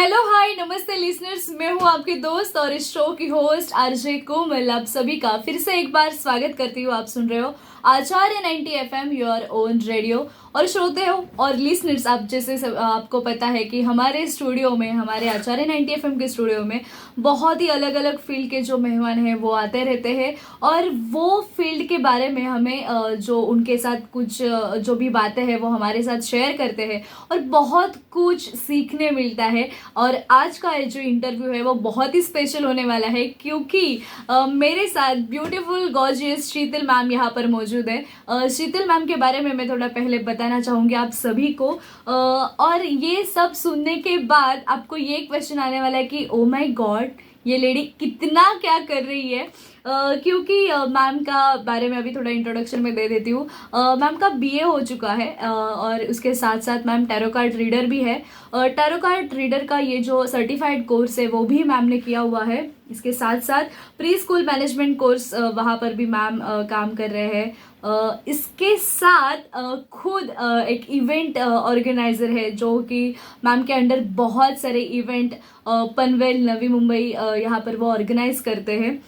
Hello hi नमस्ते listeners, मैं हूँ आपके दोस्त और इस शो की होस्ट आरजे कोमल। आप सभी का फिर से एक बार स्वागत करती हूँ। आप सुन रहे हो आचार्य 90 FM योर ओन रेडियो। और श्रोते हो और लिसनर्स, आप जैसे आपको पता है कि हमारे स्टूडियो में, हमारे आचार्य 90 FM के स्टूडियो में बहुत ही अलग अलग फील्ड के जो मेहमान हैं वो आते रहते हैं और वो फील्ड के बारे में हमें जो उनके साथ कुछ जो भी बातें हैं वो हमारे साथ शेयर करते हैं और बहुत कुछ सीखने मिलता है। और आज का ये जो इंटरव्यू है वो बहुत ही स्पेशल होने वाला है क्योंकि मेरे साथ ब्यूटीफुल गॉर्जियस शीतल मैम यहाँ पर मौजूद है। शीतल मैम के बारे में मैं थोड़ा पहले बताना चाहूँगी आप सभी को। और ये सब सुनने के बाद आपको ये क्वेश्चन आने वाला है कि ओ माय गॉड, ये लेडी कितना क्या कर रही है। क्योंकि मैम का बारे में अभी थोड़ा इंट्रोडक्शन में दे देती हूँ। मैम का बीए हो चुका है और उसके साथ साथ मैम टैरो कार्ड रीडर भी है। टैरो कार्ड रीडर का ये जो सर्टिफाइड कोर्स है वो भी मैम ने किया हुआ है। इसके साथ साथ प्री स्कूल मैनेजमेंट कोर्स वहाँ पर भी मैम काम कर रहे हैं। इसके साथ खुद एक इवेंट ऑर्गेनाइजर है जो कि मैम के अंडर बहुत सारे इवेंट पनवेल, नवी मुंबई यहाँ पर वो ऑर्गेनाइज करते हैं।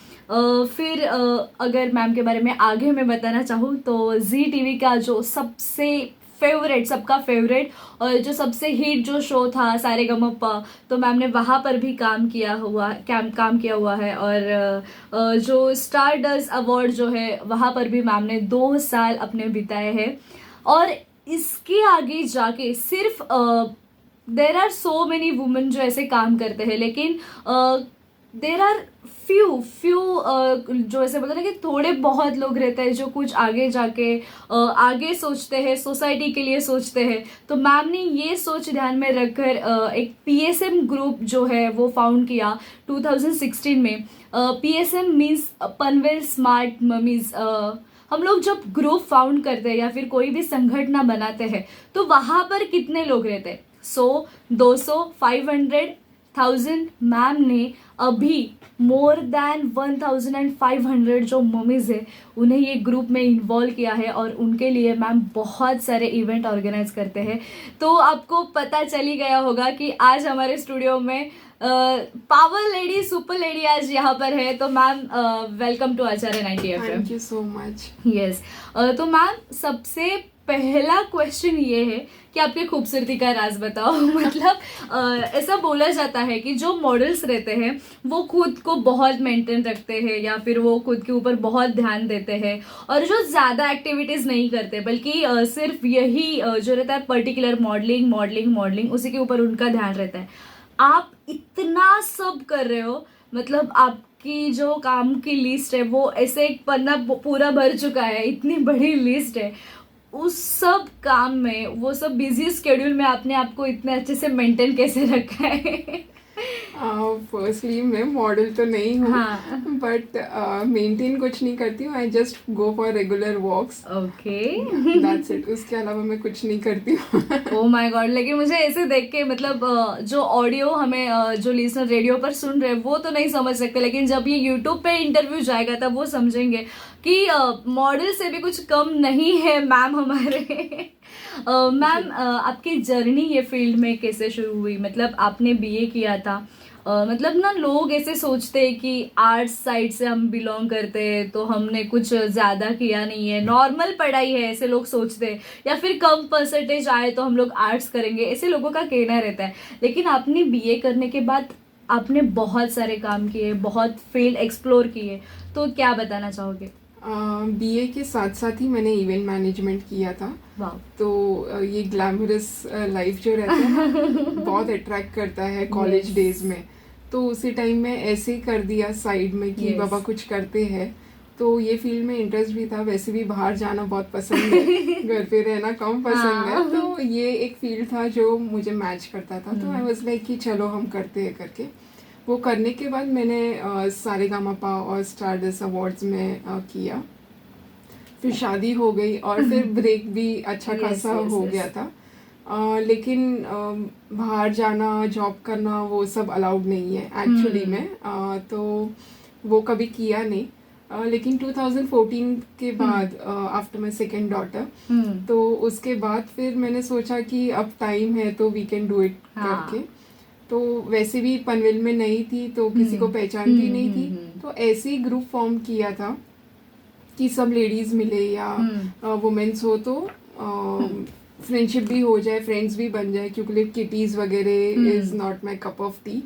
फिर अगर मैम के बारे में आगे मैं बताना चाहूँ तो जी टीवी का जो सबसे फेवरेट, सबका फेवरेट और जो सबसे हिट जो शो था सारेगामापा, तो मैम ने वहाँ पर भी काम किया हुआ है। और जो स्टार डस्ट अवार्ड जो है वहाँ पर भी मैम ने 2 साल अपने बिताए हैं। और इसके आगे जाके सिर्फ there are so many women जो ऐसे काम करते हैं, लेकिन देर आर फ्यू जो ऐसे बोलते हैं कि थोड़े बहुत लोग रहते हैं जो कुछ आगे जाके आगे सोचते हैं, सोसाइटी के लिए सोचते हैं। तो मैम ने ये सोच ध्यान में रखकर एक पीएसएम ग्रुप जो है वो फाउंड किया 2016 में। PSM means Panvel smart mummies. हम लोग जब ग्रुप फाउंड करते हैं या फिर कोई भी संगठन बनाते हैं तो वहाँ पर कितने लोग रहते हैं? 100, 200, 500, 1000। मैम ने अभी मोर देन 1500 जो मम्मीज है उन्हें ये ग्रुप में इन्वॉल्व किया है और उनके लिए मैम बहुत सारे इवेंट ऑर्गेनाइज करते हैं। तो आपको पता चल ही गया होगा कि आज हमारे स्टूडियो में पावर लेडी, सुपर लेडी आज यहाँ पर है। तो ma'am welcome to Acharya 90 FM। Thank you so much. Yes. तो मैम सबसे पहला क्वेश्चन ये है कि आपकी खूबसूरती का राज बताओ। मतलब ऐसा बोला जाता है कि जो मॉडल्स रहते हैं वो खुद को बहुत मेंटेन रखते हैं या फिर वो खुद के ऊपर बहुत ध्यान देते हैं और जो ज़्यादा एक्टिविटीज़ नहीं करते, बल्कि सिर्फ यही जो रहता है पर्टिकुलर मॉडलिंग उसी के ऊपर उनका ध्यान रहता है। आप इतना सब कर रहे हो, मतलब आपकी जो काम की लिस्ट है वो ऐसे एक पन्ना पूरा भर चुका है, इतनी बड़ी लिस्ट है। उस सब काम में, वो सब बिजी स्केड्यूल में आपने आपको इतने अच्छे से मेंटेन कैसे रखा है? फर्स्टली मैं मॉडल तो नहीं हूँ, हाँ। बट मेंटेन कुछ नहीं करती हूँ। I just go for regular walks. Okay, that's it. उसके अलावा मैं कुछ नहीं करती हूँ। Oh my God. लेकिन मुझे ऐसे देख के, मतलब जो ऑडियो हमें जो लिसनर रेडियो पर सुन रहे हैं वो तो नहीं समझ सकते, लेकिन जब ये यूट्यूब पे इंटरव्यू जाएगा तब वो समझेंगे कि मॉडल से भी कुछ कम नहीं है मैम हमारे। मैम आपकी जर्नी ये फील्ड में कैसे शुरू हुई? मतलब आपने बीए किया था, मतलब ना लोग ऐसे सोचते हैं कि आर्ट्स साइड से हम बिलोंग करते हैं तो हमने कुछ ज़्यादा किया नहीं है, नॉर्मल पढ़ाई है, ऐसे लोग सोचते हैं। या फिर कम परसेंटेज आए तो हम लोग आर्ट्स करेंगे, ऐसे लोगों का कहना रहता है। लेकिन आपने बीए करने के बाद आपने बहुत सारे काम किए, बहुत फील्ड एक्सप्लोर किए, तो क्या बताना चाहोगे? बीए के साथ साथ ही मैंने इवेंट मैनेजमेंट किया था। वाह। तो ये ग्लैमरस लाइफ जो रहता है ना, बहुत अट्रैक्ट करता है कॉलेज डेज में। तो उसी टाइम में ऐसे ही कर दिया साइड में कि बाबा कुछ करते हैं। तो ये फील्ड में इंटरेस्ट भी था, वैसे भी बाहर जाना बहुत पसंद है, घर पे रहना कम पसंद है। तो ये एक फील्ड था जो मुझे मैच करता था। तो आई वाज लाइक कि चलो हम करते हैं करके। वो करने के बाद मैंने सारेगामापा और स्टार डस्ट अवार्ड्स में किया। फिर शादी हो गई और फिर ब्रेक भी अच्छा खासा हो गया था। लेकिन बाहर जाना, जॉब करना वो सब अलाउड नहीं है एक्चुअली में। तो वो कभी किया नहीं। लेकिन 2014 के बाद आफ्टर माई सेकेंड डॉटर, तो उसके बाद फिर मैंने सोचा कि अब टाइम है तो वी कैन डू इट करके। तो वैसे भी पनवेल में नहीं थी तो किसी को पहचानती नहीं थी, तो ऐसे ही ग्रुप फॉर्म किया था कि सब लेडीज मिले या वुमेन्स हो तो फ्रेंडशिप भी हो जाए, फ्रेंड्स भी बन जाए, क्योंकि किटीज वगैरह is not my cup of T,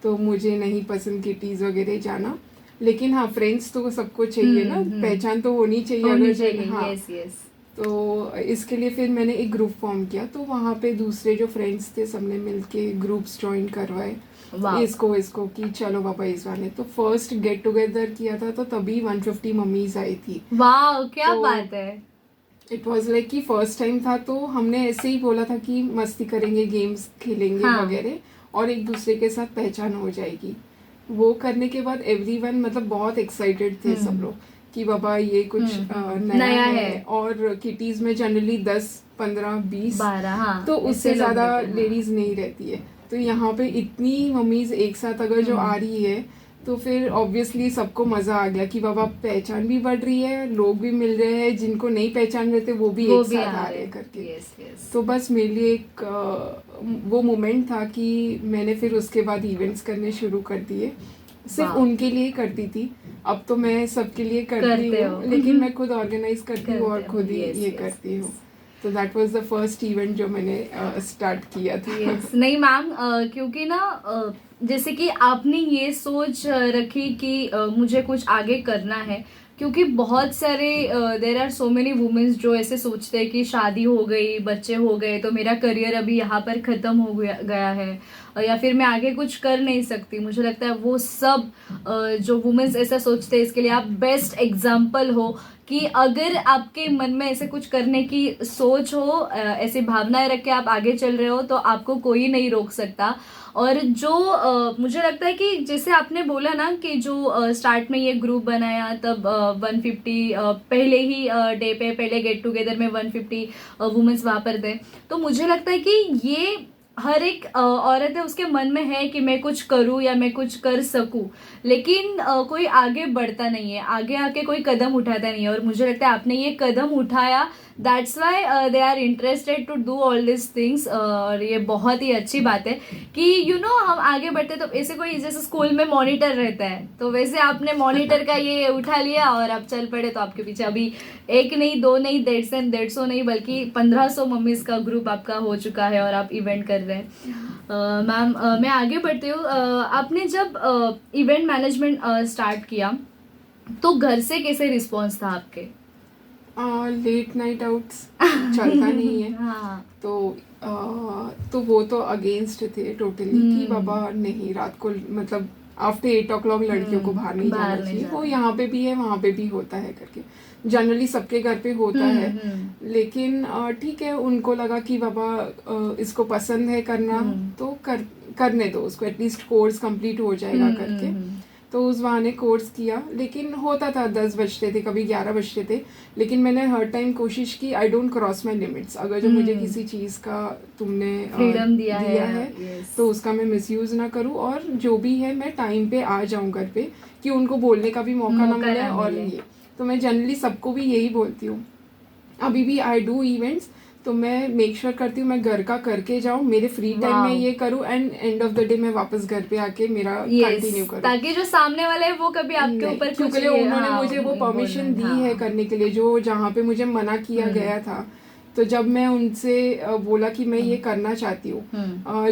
तो मुझे नहीं पसंद किटीज वगैरह जाना। लेकिन हाँ, फ्रेंड्स तो सबको चाहिए ना, पहचान तो होनी चाहिए अगर हाँ। Yes yes. तो इसके लिए फिर मैंने एक ग्रुप फॉर्म किया, तो वहाँ पे दूसरे जो फ्रेंड्स थे सबने मिलके ग्रुप्स ज्वाइन करवाए इसको कि चलो बाबा इस वाले। तो फर्स्ट गेट टुगेदर किया था तो तभी 150 मम्मीज आई थी। वाह क्या तो बात है। इट वाज लाइक कि फर्स्ट टाइम था, तो हमने ऐसे ही बोला था कि मस्ती करेंगे, गेम्स खेलेंगे वगैरह, और एक दूसरे के साथ पहचान हो जाएगी। वो करने के बाद एवरीवन मतलब बहुत एक्साइटेड थे सब लोग कि बाबा ये कुछ नया है। और किटीज में जनरली 10, 15, 20, 12 तो उससे ज्यादा लेडीज नहीं रहती है। तो यहाँ पे इतनी मम्मीज एक साथ अगर जो आ रही है तो फिर ऑब्वियसली सबको मजा आ गया कि बाबा पहचान भी बढ़ रही है, लोग भी मिल रहे हैं, जिनको नहीं पहचान रहे थे वो भी एक साथ आ रहे करके। तो बस मेरे लिए एक वो मोमेंट था कि मैंने फिर उसके बाद इवेंट्स करने शुरू कर दिए। सिर्फ उनके लिए ही करती थी, अब तो मैं सबके लिए करती हूँ, लेकिन मैं खुद ऑर्गेनाइज करती हूँ और खुद ही ये करती हूँ। तो that was the first event जो मैंने स्टार्ट किया था। नहीं मैम, क्योंकि ना जैसे कि आपने ये सोच रखी कि मुझे कुछ आगे करना है, क्योंकि बहुत सारे there are so many womens जो ऐसे सोचते हैं कि शादी हो गई, बच्चे हो गए तो मेरा करियर अभी यहाँ पर ख़त्म हो गया है, या फिर मैं आगे कुछ कर नहीं सकती। मुझे लगता है वो सब जो वुमेन्स ऐसा सोचते हैं, इसके लिए आप बेस्ट एग्जाम्पल हो कि अगर आपके मन में ऐसे कुछ करने की सोच हो, ऐसी भावनाएं रख के आप आगे चल रहे हो, तो आपको कोई नहीं रोक सकता। और जो मुझे लगता है कि जैसे आपने बोला ना कि जो स्टार्ट में ये ग्रुप बनाया तब 150 पहले ही डे पे, पहले गेट टुगेदर में 150 वुमेन्स वहाँ पर थे, तो मुझे लगता है कि ये हर एक औरत है उसके मन में है कि मैं कुछ करूं या मैं कुछ कर सकूं, लेकिन कोई आगे बढ़ता नहीं है, आगे आके कोई कदम उठाता नहीं है। और मुझे लगता है आपने ये कदम उठाया, that's why they are interested to do all this things. और ये बहुत ही अच्छी बात है कि यू नो हम आगे बढ़ते, तो ऐसे कोई जैसे स्कूल में मॉनिटर रहता है, तो वैसे आपने मॉनिटर का ये उठा लिया और आप चल पड़े। तो आपके पीछे अभी एक नहीं, दो नहीं, 150 नहीं, बल्कि 1500 मम्मीज का ग्रुप आपका हो चुका है और आप इवेंट कर रहे हैं। मैम मैं आगे बढ़ती हूँ। आपने जब इवेंट मैनेजमेंट स्टार्ट किया तो घर से कैसे रिस्पॉन्स था आपके? लेट नाइट आउट्स चलता नहीं है। हाँ। तो वो तो अगेंस्ट थे टोटली कि बाबा नहीं, रात को मतलब आफ्टर 8 o'clock लड़कियों को बाहर नहीं जाना चाहिए। वो यहाँ पे भी है, वहाँ पे भी होता है करके, जनरली सबके घर पे होता है। लेकिन ठीक है, उनको लगा कि बाबा इसको पसंद है करना, तो करने दो उसको, एटलीस्ट कोर्स कंप्लीट हो जाएगा करके। तो उस बहाने कोर्स किया, लेकिन होता था 10 बजते थे, कभी 11 बजते थे। लेकिन मैंने हर टाइम कोशिश की I don't cross my limits. अगर जो मुझे किसी चीज़ का तुमने फ्रीडम दिया है तो उसका मैं मिसयूज ना करूँ, और जो भी है मैं टाइम पे आ जाऊँ घर पे, कि उनको बोलने का भी मौका ना मिले। और ये तो मैं जनरली सबको भी यही बोलती हूँ। अभी भी आई डू इवेंट्स, तो मैं मेक श्योर करती हूँ मैं घर का करके जाऊँ, मेरे फ्री टाइम में ये करूँ, and end of the day मैं वापस घर पे आके मेरा कंटिन्यू करूँ, ताकि जो सामने वाला है वो कभी आपके ऊपर क्योंकि उन्होंने मुझे वो परमिशन दी है करने के लिए, जो जहाँ पे मुझे मना किया गया था। तो जब मैं उनसे बोला कि मैं ये करना चाहती हूँ,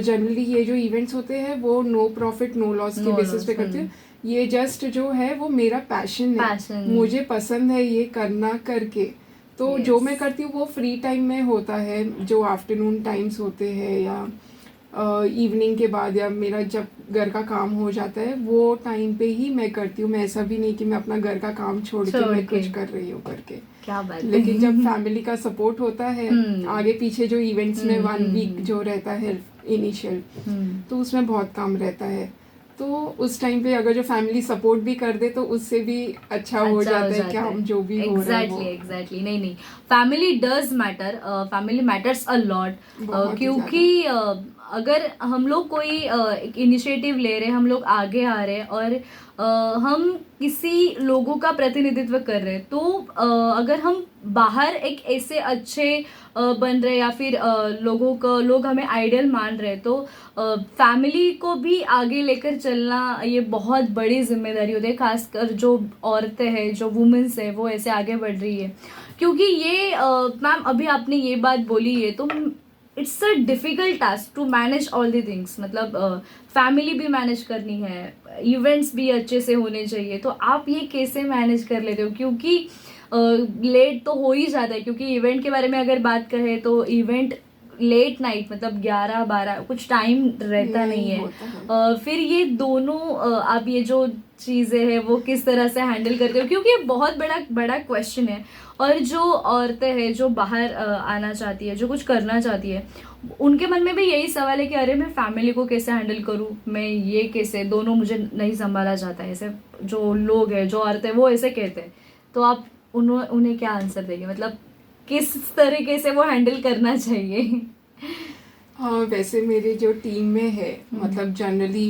जनरली ये जो इवेंट्स होते हैं वो नो प्रॉफिट नो लॉस के बेसिस पे करती हूँ। ये जस्ट जो है वो मेरा पैशन है, मुझे पसंद है ये करना करके। तो जो मैं करती हूँ वो फ्री टाइम में होता है, जो आफ्टरनून टाइम्स होते हैं या इवनिंग के बाद, या मेरा जब घर का काम हो जाता है वो टाइम पे ही मैं करती हूँ। मैं ऐसा भी नहीं कि मैं अपना घर का काम छोड़ के मैं कुछ कर रही हूँ करके। क्या बात। लेकिन जब फैमिली का सपोर्ट होता है आगे पीछे, जो इवेंट्स में 1 वीक जो रहता है इनिशियल, तो उसमें बहुत काम रहता है। तो उस टाइम पे अगर जो फैमिली सपोर्ट भी कर दे तो उससे भी अच्छा हो जाता है कि हम जो भी हो रहा है वो। एग्जैक्टली। नहीं, family does matter, family matters a lot, क्योंकि अगर हम लोग कोई एक इनिशिएटिव ले रहे हैं, हम लोग आगे आ रहे हैं और हम किसी लोगों का प्रतिनिधित्व कर रहे हैं, तो अगर हम बाहर एक ऐसे अच्छे बन रहे या फिर लोग हमें आइडियल मान रहे हैं, तो फैमिली को भी आगे लेकर चलना ये बहुत बड़ी जिम्मेदारी होती है, खासकर जो औरतें हैं, जो वुमेन्स है, वो ऐसे आगे बढ़ रही है। क्योंकि ये मैम अभी आपने ये बात बोली है, तो it's a difficult task to manage all the things. मतलब फैमिली भी मैनेज करनी है, इवेंट्स भी अच्छे से होने चाहिए, तो आप ये कैसे मैनेज कर लेते हो? क्योंकि लेट तो हो ही जाता है, क्योंकि इवेंट के बारे में अगर बात करें तो इवेंट लेट नाइट, मतलब 11-12 कुछ टाइम रहता नहीं है। फिर ये दोनों आप ये जो चीज़ें हैं वो किस तरह से हैंडल करते हो? क्योंकि ये बहुत बड़ा बड़ा क्वेश्चन है, और जो औरतें हैं जो बाहर आना चाहती है, जो कुछ करना चाहती है, उनके मन में भी यही सवाल है कि अरे मैं फैमिली को कैसे हैंडल करूँ, मैं ये कैसे, दोनों मुझे नहीं संभाला जाता है। ऐसे जो लोग हैं, जो औरतें, वो ऐसे कहते हैं, तो आप उन्हें क्या आंसर देंगे? मतलब किस तरीके से वो हैंडल करना चाहिए? हाँ, वैसे मेरे जो टीम में है, मतलब जनरली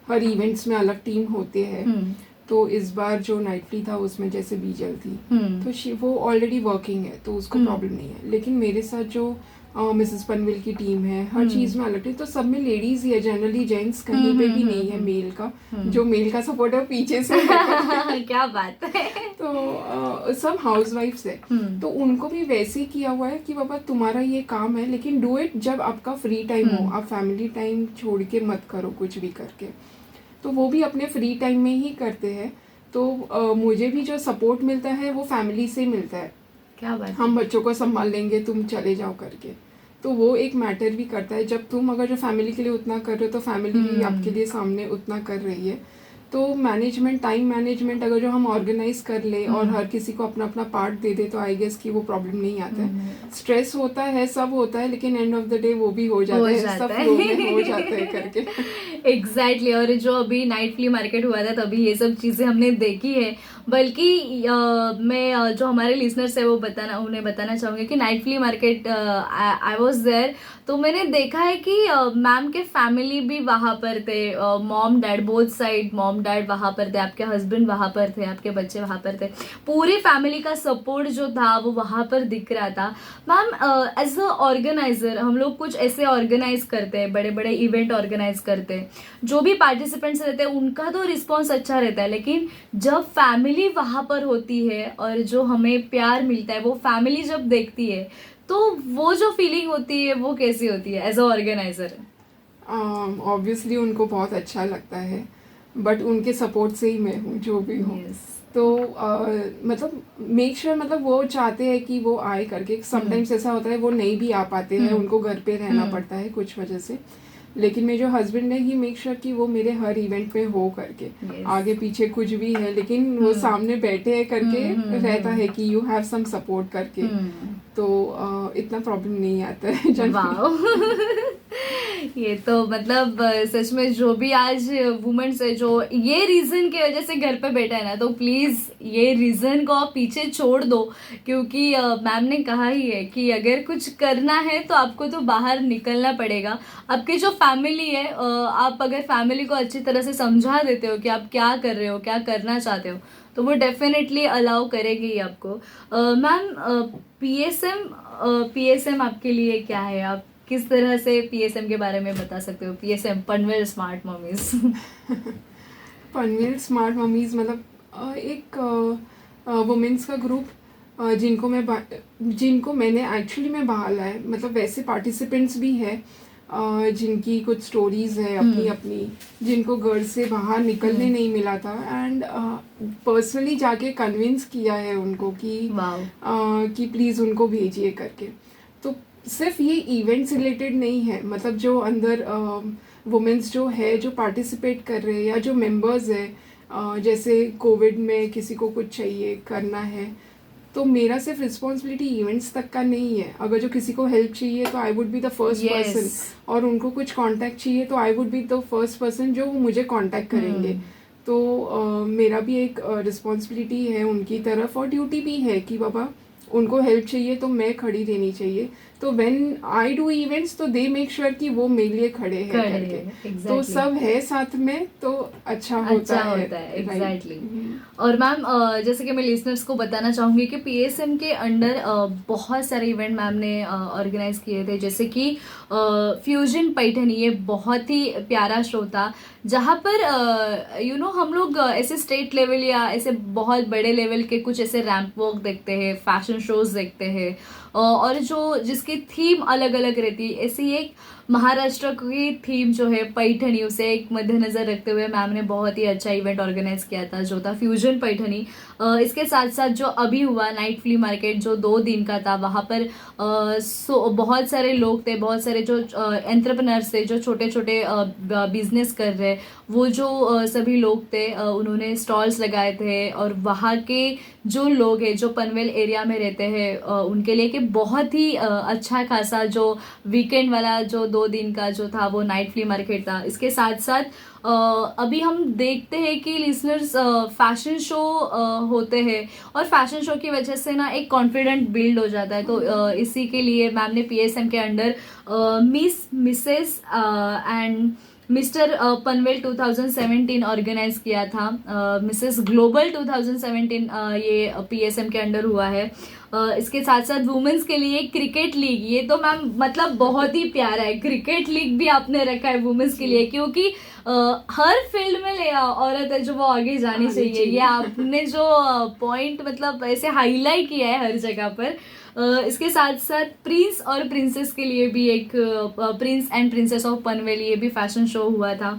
हर इवेंट्स में अलग टीम होते हैं। तो इस बार जो नाइटली था उसमें जैसे बीजल थी, तो वो ऑलरेडी वर्किंग है, तो उसको प्रॉब्लम नहीं है। लेकिन मेरे साथ जो मिसेस पनवेल की टीम है, हर चीज में अलग टीम, तो सब में लेडीज ही है, जनरली जेंट्स कहीं पे भी नहीं है मेल का। जो मेल का सपोर्ट है पीछे से क्या बात है। तो सब हाउस वाइफ्स है, तो उनको भी वैसे ही किया हुआ है कि बाबा तुम्हारा ये काम है, लेकिन डू इट जब आपका फ्री टाइम हो, आप फैमिली टाइम छोड़ के मत करो कुछ भी करके। तो वो भी अपने फ्री टाइम में ही करते हैं। तो मुझे भी जो सपोर्ट मिलता है वो फैमिली से मिलता है। क्या बात, हम बच्चों को संभाल लेंगे, तुम चले जाओ करके। तो वो एक मैटर भी करता है, जब तुम अगर जो फैमिली के लिए उतना कर रहे हो तो फैमिली भी आपके लिए सामने उतना कर रही है। तो मैनेजमेंट, टाइम मैनेजमेंट अगर जो हम ऑर्गेनाइज कर ले और हर किसी को अपना अपना पार्ट दे दे, तो आई गेस कि वो प्रॉब्लम नहीं आता है। स्ट्रेस होता है, सब होता है, लेकिन एंड ऑफ द डे वो भी हो जाता है, सब फ्लो में हो जाता है करके। एग्जैक्टली। और जो अभी नाइट फ्ली मार्केट हुआ था, तभी ये सब चीजें हमने देखी है। बल्कि मैं जो हमारे लिसनर्स है वो उन्हें बताना चाहूंगी कि night flea market I was there, तो मैंने देखा है कि मैम के फैमिली भी वहां पर थे, mom dad both side, mom dad वहां पर थे, आपके हस्बैंड वहां पर थे, आपके बच्चे वहां पर थे, पूरी फैमिली का सपोर्ट जो था वो वहां पर दिख रहा था। मैम एज अ ऑर्गेनाइजर, हम लोग कुछ ऐसे ऑर्गेनाइज करते हैं, बड़े बड़े इवेंट ऑर्गेनाइज करते हैं, जो भी पार्टिसिपेंट्स रहते हैं उनका तो रिस्पॉन्स अच्छा रहता है, लेकिन जब फैमिली वहां पर होती है और जो हमें प्यार मिलता है वो फैमिली जब देखती है, तो वो जो फीलिंग होती है वो कैसी होती है एज अ ऑर्गेनाइजर? ऑब्वियसली उनको बहुत अच्छा लगता है, बट उनके सपोर्ट से ही मैं हूँ जो भी हूँ। तो मतलब मेक श्योर, मतलब वो चाहते हैं कि वो आए करके। समटाइम्स ऐसा होता है वो नहीं भी आ पाते हैं, उनको घर पे रहना पड़ता है कुछ वजह से, लेकिन मेरे जो हस्बैंड है ही मेक श्योर कि वो मेरे हर इवेंट में हो करके। आगे पीछे कुछ भी है, लेकिन वो सामने बैठे है करके रहता है कि यू हैव सम सपोर्ट करके। तो इतना प्रॉब्लम नहीं आता है। ये तो मतलब सच में जो भी आज वुमेन्स है जो ये रीजन की वजह से घर पे बैठा है ना, तो प्लीज ये रीजन को आप पीछे छोड़ दो, क्योंकि मैम ने कहा ही है कि अगर कुछ करना है तो आपको तो बाहर निकलना पड़ेगा। आपकी जो फैमिली है, आप अगर फैमिली को अच्छी तरह से समझा देते हो कि आप क्या कर रहे हो, क्या करना चाहते हो, तो वो डेफिनेटली अलाउ करेगी ही आपको। मैम पीएसएम आपके लिए क्या है? आप किस तरह से पीएसएम के बारे में बता सकते हो? PSM, Panvel smart mummies. Panvel smart mummies मतलब एक वुमेन्स का ग्रुप, जिनको मैंने एक्चुअली में बाहर लाया है। मतलब वैसे पार्टिसिपेंट्स भी है जिनकी कुछ स्टोरीज है अपनी अपनी, जिनको घर से बाहर निकलने नहीं मिला था, एंड पर्सनली जाके कन्विंस किया है उनको कि प्लीज उनको भेजिए करके। तो सिर्फ ये इवेंट से रिलेटेड नहीं है, मतलब जो अंदर वुमेन्स जो है जो पार्टिसिपेट कर रहे हैं या जो मेंबर्स है, जैसे कोविड में किसी को कुछ चाहिए करना है, तो मेरा सिर्फ रिस्पॉन्सिबिलिटी इवेंट्स तक का नहीं है। अगर जो किसी को हेल्प चाहिए तो I would be the first person, और उनको कुछ कांटेक्ट चाहिए तो I would be the first person जो मुझे कांटेक्ट करेंगे। तो मेरा भी एक रिस्पॉन्सिबिलिटी है उनकी तरफ, और ड्यूटी भी है कि बाबा उनको हेल्प चाहिए तो मैं खड़ी रहनी चाहिए। तो व्हेन आई डू इवेंट्स तो दे मेक श्योर कि वो मेरे लिए खड़े हैं करके। तो exactly. सब है साथ में तो अच्छा होता है एग्जैक्टली। और मैम जैसे कि मैं लिसनर्स को बताना चाहूंगी कि पीएसएम के अंडर बहुत सारे इवेंट मैम ने ऑर्गेनाइज किए थे, जैसे कि फ्यूजन पैठनी, ये बहुत ही प्यारा शो था जहाँ पर हम लोग ऐसे स्टेट लेवल या ऐसे बहुत बड़े लेवल के कुछ ऐसे रैंप वॉक देखते हैं, फैशन शोज देखते हैं, और जो जिसकी थीम अलग अलग रहती है, ऐसी एक महाराष्ट्र की थीम जो है पैठनी, उसे एक मद्देनजर रखते हुए मैम ने बहुत ही अच्छा इवेंट ऑर्गेनाइज किया था जो था फ्यूजन पैठनी। इसके साथ साथ जो अभी हुआ नाइट फ्ली मार्केट जो 2 दिन का था, वहाँ पर बहुत सारे लोग थे, बहुत सारे जो एंटरप्रेन्योर्स थे, जो छोटे छोटे बिजनेस कर रहे, वो जो सभी लोग थे, उन्होंने स्टॉल्स लगाए थे, और वहाँ के जो लोग हैं जो पनवेल एरिया में रहते हैं उनके लिए कि बहुत ही अच्छा खासा जो वीकेंड वाला जो 2 दिन का जो था वो नाइट फ्ली मार्केट था। इसके साथ साथ अभी हम देखते हैं कि लिसनर्स फैशन शो होते हैं, और फैशन शो की वजह से ना एक कॉन्फिडेंट बिल्ड हो जाता है। तो इसी के लिए मैम ने पीएसएम के under Mrs and Mr Panvel 2017 organise किया था। मिसेस ग्लोबल 2017 ये पीएसएम के अंडर हुआ है। इसके साथ साथ वुमेन्स के लिए क्रिकेट लीग, ये तो मैम मतलब बहुत ही प्यारा है, क्रिकेट लीग भी आपने रखा है वुमेन्स के लिए, क्योंकि हर फील्ड में ले औरत है जो वो आगे जानी चाहिए। ये आपने जो पॉइंट मतलब ऐसे हाईलाइट किया है हर जगह पर। इसके साथ साथ प्रिंस और प्रिंसेस के लिए भी एक Prince and princess of Panvel, ये भी फैशन शो हुआ था।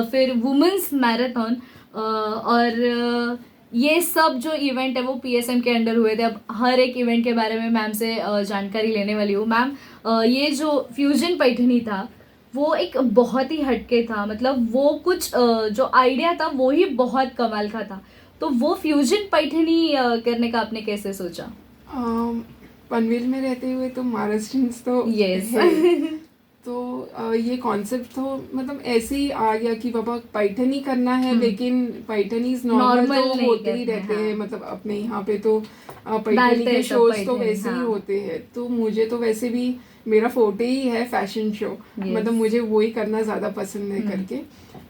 फिर वुमेन्स मैराथन, और ये सब जो इवेंट है वो पीएसएम के अंडर हुए थे। अब हर एक इवेंट के बारे में मैम से जानकारी लेने वाली हूँ। मैम ये जो फ्यूजन पैठनी था वो एक बहुत ही हटके था, मतलब वो कुछ जो आइडिया था वो ही बहुत कमाल का था। तो वो फ्यूजन पैठनी करने का आपने कैसे सोचा? पनवेल में रहते हुए तो महाराष्ट्रियंस तो यस तो ये कॉन्सेप्ट तो मतलब ऐसे ही आ गया कि बाबा पैठनी करना है, लेकिन पैठनीज नॉर्मल तो होते ही रहते हैं, मतलब अपने यहाँ पे तो पैठनी के शोज तो वैसे ही होते हैं। तो मुझे तो वैसे भी मेरा फोटे ही है फैशन शो, मतलब मुझे वो ही करना ज्यादा पसंद है करके।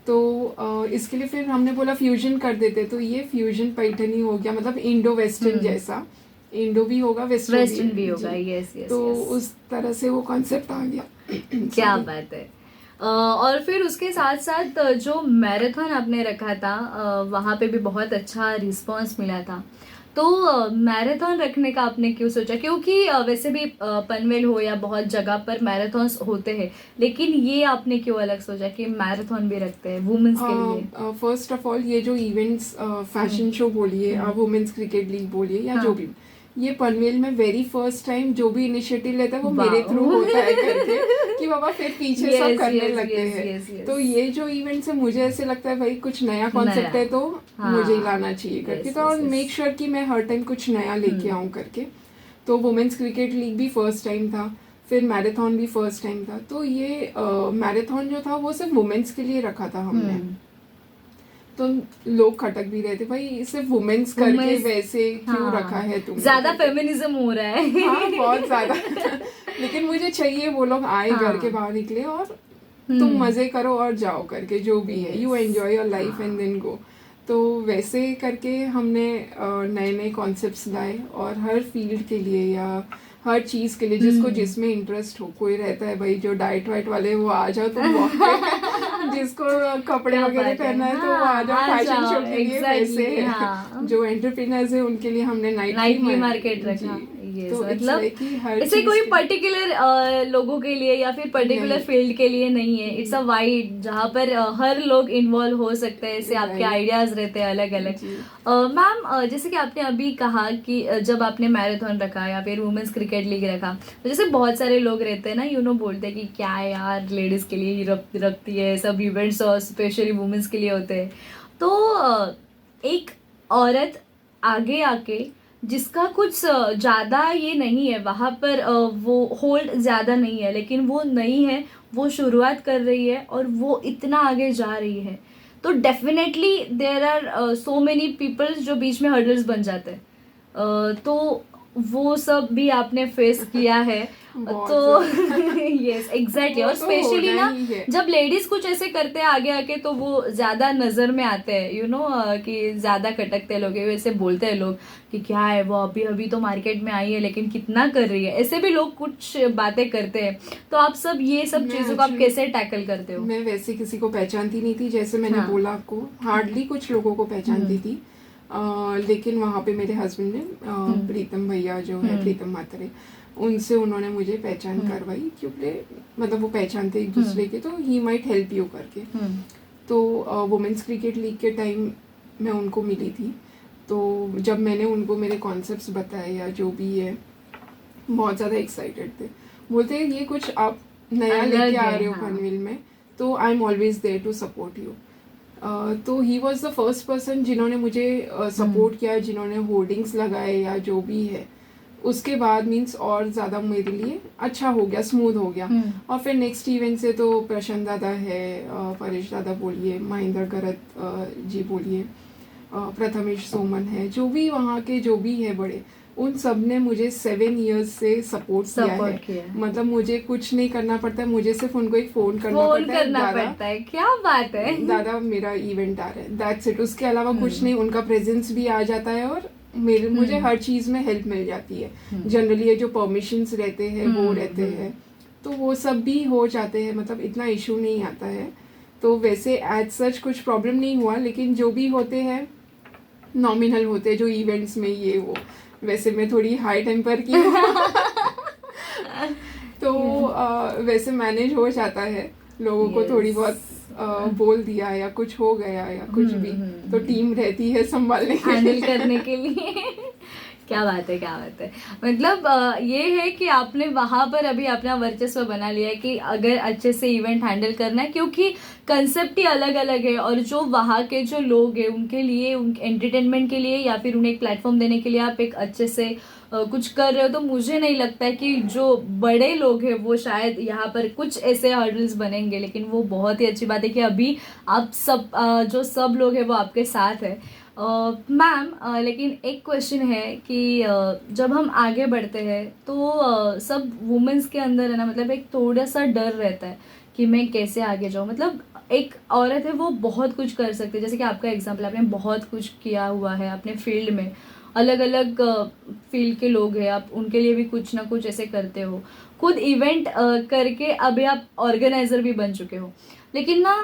तो इसके लिए फिर हमने बोला फ्यूजन कर देते, तो ये फ्यूजन पैठनी हो गया, मतलब इंडो वेस्टर्न जैसा, इंडो भी होगा वेस्टर्न भी होगा। यस यस, तो उस तरह से वो कॉन्सेप्ट आ गया। क्या बात है। और फिर उसके साथ साथ जो मैराथन आपने रखा था वहाँ पे भी बहुत अच्छा रिस्पांस मिला था। तो मैराथन रखने का आपने क्यों सोचा? क्योंकि वैसे भी पनवेल हो या बहुत जगह पर मैराथन्स होते हैं, लेकिन ये आपने क्यों अलग सोचा कि मैराथन भी रखते हैं वुमेन्स के लिए? फर्स्ट ऑफ ऑल ये जो इवेंट्स फैशन शो बोलिए, वुमेन्स क्रिकेट लीग बोलिए या जो भी, ये पनवेल में वेरी फर्स्ट टाइम जो भी इनिशिएटिव लेता है वो मेरे थ्रू होता है करके कि बाबा फिर पीछे सब करने लगते हैं। तो ये जो इवेंट्स है मुझे ऐसे लगता है भाई कुछ नया कॉन्सेप्ट है तो मुझे ही लाना चाहिए करके, तो और मेक श्योर कि मैं हर टाइम कुछ नया लेके आऊँ करके। तो वुमेन्स क्रिकेट लीग भी फर्स्ट टाइम था, फिर मैराथन भी फर्स्ट टाइम था। तो ये मैराथन जो था वो सिर्फ वुमेन्स के लिए रखा था हमने। तो लोग खटक भी रहे थे भाई सिर्फ वुमेन्स करके वैसे क्यों रखा है तुमने, ज्यादा फेमिनिज्म हो रहा है। हाँ बहुत ज्यादा लेकिन मुझे चाहिए वो लोग आए घर के बाहर निकले और तुम मजे करो और जाओ करके, जो भी है you enjoy your life and then go. तो वैसे करके हमने नए नए कॉन्सेप्ट्स लाए, और हर फील्ड के लिए या हर चीज के लिए जिसको जिसमें इंटरेस्ट हो। कोई रहता है भाई जो डाइट वाइट वाले वो आ जाओ तुम वॉक पे, जिसको कपड़े वगैरह पहनना है तो वो आ जाओ फैशन शो के लिए। वैसे जो एंटरप्रेन्योर्स है उनके लिए हमने नाइट मार्केट रखा। तो मतलब इसे कोई पर्टिकुलर लोगों के लिए या फिर पर्टिकुलर फील्ड के लिए नहीं है, इट्स अ वाइड जहाँ पर हर लोग इन्वॉल्व हो सकते हैं, इससे आपके आइडियाज रहते हैं अलग अलग। मैम जैसे कि आपने अभी कहा कि जब आपने मैराथन रखा या फिर वुमेन्स क्रिकेट लीग रखा, तो जैसे बहुत सारे लोग रहते हैं ना बोलते हैं कि क्या है यार लेडीज के लिए ही रखती है सब इवेंट्स, और स्पेशली वुमेन्स के लिए होते हैं। तो एक औरत आगे आके जिसका कुछ ज़्यादा ये नहीं है वहाँ पर वो होल्ड ज़्यादा नहीं है, लेकिन वो नई है, वो शुरुआत कर रही है और वो इतना आगे जा रही है, तो definitely there are so many peoples जो बीच में हर्डल्स बन जाते हैं। तो वो सब भी आपने फेस किया है। बहुत तो यस एग्जैक्टली। और वो तो स्पेशली होना ना ही है। जब लेडीज कुछ ऐसे करते हैं आगे आके तो वो ज्यादा नजर में आते हैं, यू नो, कि ज्यादा खटकते हैं लोग, वैसे बोलते हैं लोग कि क्या है वो अभी अभी तो मार्केट में आई है लेकिन कितना कर रही है, ऐसे भी लोग कुछ बातें करते हैं। तो आप सब ये सब मैं चीजों को आप actually- कैसे टैकल करते हो? मैं वैसे किसी को पहचानती नहीं थी, जैसे मैंने हाँ। बोला आपको, हार्डली कुछ लोगों को पहचानती थी। लेकिन वहाँ पे मेरे हस्बैंड ने प्रीतम भैया जो है, प्रीतम मातरे, उनसे उन्होंने मुझे पहचान करवाई, क्योंकि मतलब वो पहचानते एक दूसरे के, तो ही माइट हेल्प यू करके। तो वुमेन्स क्रिकेट लीग के टाइम मैं उनको मिली थी, तो जब मैंने उनको मेरे कॉन्सेप्ट्स बताए या जो भी है, बहुत ज़्यादा एक्साइटेड थे। बोलते हैं ये कुछ आप नया अलग लेके आ है, रहे हो हाँ। पनवेल में, तो I am always there to support you. तो he was the first person जिन्होंने मुझे सपोर्ट किया, जिन्होंने होर्डिंग्स लगाए या जो भी है। उसके बाद मीन्स और ज़्यादा मेरे लिए अच्छा हो गया, स्मूथ हो गया। और फिर नेक्स्ट इवेंट से तो प्रशांत दादा है, परेश दादा बोलिए, महेंद्र गरत जी बोलिए, प्रथमेश सोमन है, जो भी वहाँ के जो भी है बड़े, उन सब ने मुझे 7 years से सपोर्ट किया है। मतलब मुझे कुछ नहीं करना पड़ता है, मुझे सिर्फ उनको एक फ़ोन करना पड़ता है। क्या बात है। दादा मेरा इवेंट आ रहा है, दैट्स इट। उसके अलावा कुछ नहीं, उनका प्रेजेंस भी आ जाता है और मुझे हर चीज़ में हेल्प मिल जाती है। जनरली ये जो परमिशंस रहते हैं वो रहते हैं, तो वो सब भी हो जाते हैं, मतलब इतना इशू नहीं आता है। तो वैसे एज सच कुछ प्रॉब्लम नहीं हुआ, लेकिन जो भी होते हैं नॉमिनल होते हैं जो इवेंट्स में, ये वो। वैसे मैं थोड़ी हाई टेम्पर की हूँ तो वैसे मैनेज हो जाता है। लोगों को थोड़ी बहुत बोल दिया या कुछ हो गया या कुछ भी, तो टीम रहती है संभालने के हैंडल करने के लिए। क्या बात है, क्या बात है। मतलब ये है कि आपने वहां पर अभी अपना वर्चस्व बना लिया है कि अगर अच्छे से इवेंट हैंडल करना है, क्योंकि कंसेप्ट ही अलग अलग है और जो वहाँ के जो लोग हैं उनके लिए, उनके एंटरटेनमेंट के लिए या फिर उन्हें एक प्लेटफॉर्म देने के लिए आप एक अच्छे से कुछ कर रहे हो। तो मुझे नहीं लगता है कि जो बड़े लोग हैं वो शायद यहाँ पर कुछ ऐसे हर्डल्स बनेंगे, लेकिन वो बहुत ही अच्छी बात है कि अभी आप सब जो सब लोग हैं वो आपके साथ है। मैम, लेकिन एक क्वेश्चन है कि जब हम आगे बढ़ते हैं तो सब वुमेन्स के अंदर है ना, मतलब एक थोड़ा सा डर रहता है कि मैं कैसे आगे जाऊँ। मतलब एक औरत है वो बहुत कुछ कर सकती है, जैसे कि आपका एग्जाम्पल, आपने बहुत कुछ किया हुआ है अपने फील्ड में, अलग अलग फील्ड के लोग हैं, आप उनके लिए भी कुछ ना कुछ ऐसे करते हो, खुद इवेंट करके अभी आप ऑर्गेनाइजर भी बन चुके हो। लेकिन ना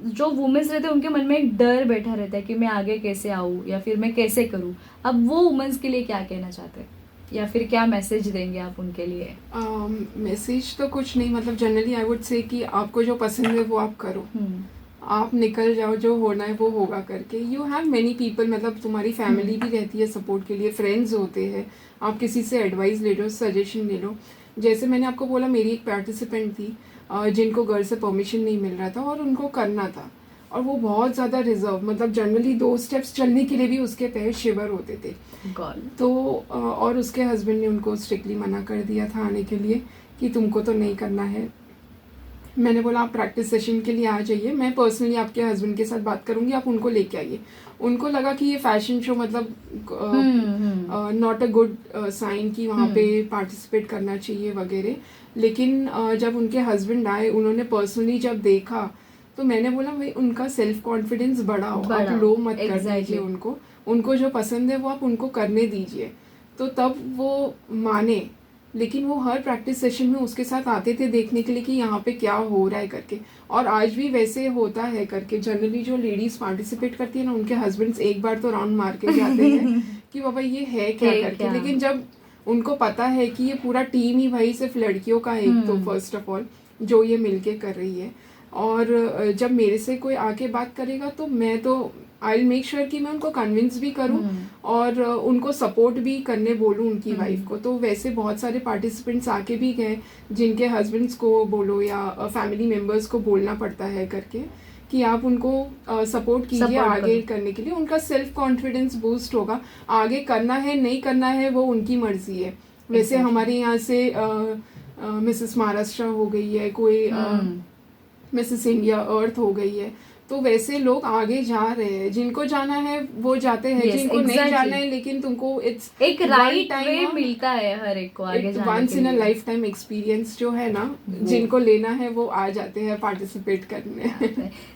जो वुमेन्स रहते हैं उनके मन में एक डर बैठा रहता है कि मैं आगे कैसे आऊँ या फिर मैं कैसे करूँ। अब वो वुमेन्स के लिए क्या कहना चाहते हैं या फिर क्या मैसेज देंगे आप उनके लिए? मैसेज तो कुछ नहीं, मतलब जनरली आई वुड से कि आपको जो पसंद है वो आप करो, आप निकल जाओ, जो होना है वो होगा करके। यू हैव मेनी पीपल, मतलब तुम्हारी फैमिली भी रहती है सपोर्ट के लिए, फ्रेंड्स होते हैं, आप किसी से एडवाइस ले लो, सजेशन ले लो। जैसे मैंने आपको बोला, मेरी एक पार्टिसिपेंट थी जिनको घर से परमिशन नहीं मिल रहा था और उनको करना था, और वो बहुत ज़्यादा रिजर्व, मतलब जनरली 2 स्टेप्स चलने के लिए भी उसके पैर शिवर होते थे। तो और उसके हस्बैंड ने उनको स्ट्रिक्टली मना कर दिया था आने के लिए कि तुमको तो नहीं करना है। मैंने बोला आप प्रैक्टिस सेशन के लिए आ जाइए, मैं पर्सनली आपके हस्बैंड के साथ बात करूंगी, आप उनको लेके आइए। उनको लगा कि ये फैशन शो मतलब नॉट अ गुड साइन कि वहाँ पे पार्टिसिपेट करना चाहिए वगैरह। लेकिन जब उनके हस्बैंड आए, उन्होंने पर्सनली जब देखा, तो मैंने बोला भाई उनका सेल्फ कॉन्फिडेंस बढ़ाओ, आप लो मत कर दीजिए उनको, उनको जो पसंद है वो आप उनको करने दीजिए। तो तब वो माने। लेकिन वो हर प्रैक्टिस सेशन में उसके साथ आते थे देखने के लिए कि यहाँ पे क्या हो रहा है करके, और आज भी वैसे होता है करके। जनरली जो लेडीज पार्टिसिपेट करती है ना, उनके हस्बैंड्स एक बार तो राउंड मार के जाते हैं कि बाबा ये है क्या करके। लेकिन जब उनको पता है कि ये पूरा टीम ही भाई सिर्फ लड़कियों का है, एक तो फर्स्ट ऑफ ऑल जो ये मिलके कर रही है, और जब मेरे से कोई आके बात करेगा तो मैं तो आई विल मेक श्योर कि मैं उनको कन्विंस भी करूं और उनको सपोर्ट भी करने बोलूं उनकी वाइफ को। तो वैसे बहुत सारे पार्टिसिपेंट्स आके भी गए जिनके हस्बैंड्स को बोलो या फैमिली मेम्बर्स को बोलना पड़ता है करके कि आप उनको सपोर्ट कीजिए आगे करने के लिए, उनका सेल्फ कॉन्फिडेंस बूस्ट होगा। आगे करना है नहीं करना है वो उनकी मर्जी है। वैसे हमारे यहाँ से मिसेस महाराष्ट्र हो गई है, कोई मिसेस इंडिया अर्थ हो गई है, तो वैसे लोग आगे जा रहे हैं, जिनको जाना है वो जाते हैं, Yes, जिनको नहीं exactly. जाना है, लेकिन तुमको इट्स एक राइट वे मिलता है हर एक को आगे जाने वंस के इन अ लिए। लाइफ टाइम एक्सपीरियंस जो है ना, जिनको लेना है वो आ जाते हैं पार्टिसिपेट करने।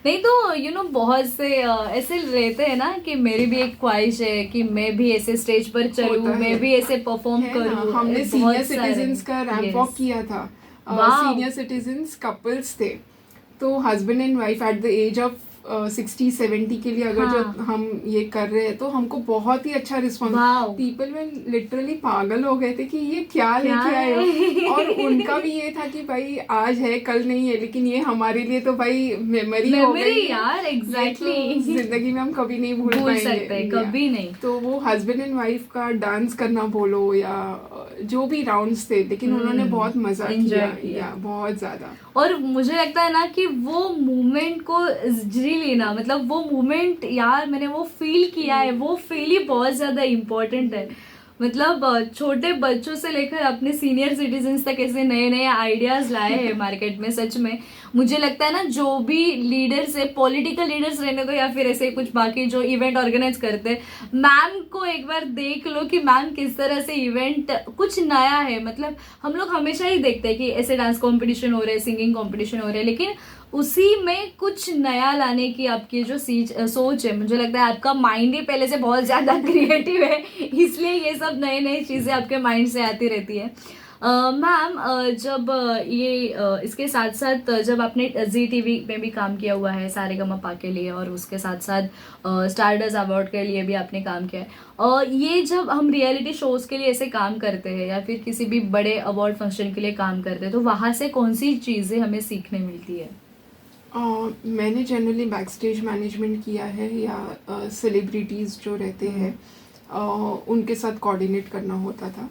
नहीं तो बहुत से ऐसे रहते हैं ना कि मेरी भी एक ख्वाहिश है कि मैं भी ऐसे स्टेज पर चलूं, होता मैं है। भी ऐसे परफॉर्म है ना, करूं। हमने बहुत सीनियर सारे। सिटीजन्स का रैंप वॉक किया था। Wow. सीनियर सिटीजन्स कपल्स थे, तो husband and wife at the age of 60-70 के लिए अगर जो हाँ। हम ये कर रहे हैं, तो हमको बहुत ही अच्छा रिस्पॉन्स। Wow. पीपल में लिटरली पागल हो गए थे कि ये क्या क्या लेके आए है? हो। और उनका भी ये था कि भाई आज है कल नहीं है, लेकिन ये हमारे लिए तो भाई मेमोरी हो गई है। यार, ये एग्जैक्टली। तो जिंदगी में हम कभी नहीं भूल भूल पाएंगे। सकते, कभी नहीं। तो वो हस्बैंड एंड वाइफ का डांस करना बोलो या जो भी राउंड्स थे, लेकिन उन्होंने बहुत मजा किया या बहुत ज्यादा। और मुझे लगता है ना कि वो मूवमेंट को जी लेना, मतलब वो मूवमेंट यार मैंने वो फील किया है, वो फील ही बहुत ज्यादा इम्पोर्टेंट है। मतलब छोटे बच्चों से लेकर अपने सीनियर सिटीजन्स तक ऐसे नए नए आइडियाज लाए हैं मार्केट में। सच में मुझे लगता है ना, जो भी लीडर्स है, पॉलिटिकल लीडर्स रहने दो या फिर ऐसे कुछ बाकी जो इवेंट ऑर्गेनाइज करते हैं, मैम को एक बार देख लो कि मैम किस तरह से इवेंट कुछ नया है। मतलब हम लोग हमेशा ही देखते हैं कि ऐसे डांस कॉम्पिटिशन हो रहे हैं, सिंगिंग कॉम्पिटिशन हो रहे हैं, लेकिन उसी में कुछ नया लाने की आपकी जो सोच है, मुझे लगता है आपका माइंड ही पहले से बहुत ज्यादा क्रिएटिव है, इसलिए ये सब नई नई चीजें आपके माइंड से आती रहती है। मैम, जब इसके साथ साथ जब आपने जी टीवी में भी काम किया हुआ है सारेगामापा के लिए, और उसके साथ साथ स्टारडस्ट अवार्ड के लिए भी आपने काम किया है, और ये जब हम रियलिटी शोज के लिए ऐसे काम करते हैं या फिर किसी भी बड़े अवार्ड फंक्शन के लिए काम करते हैं, तो वहाँ से कौन सी चीजें हमें सीखने मिलती है? मैंने जनरली बैक स्टेज मैनेजमेंट किया है, या सेलिब्रिटीज़ जो रहते हैं उनके साथ कोऑर्डिनेट करना होता था।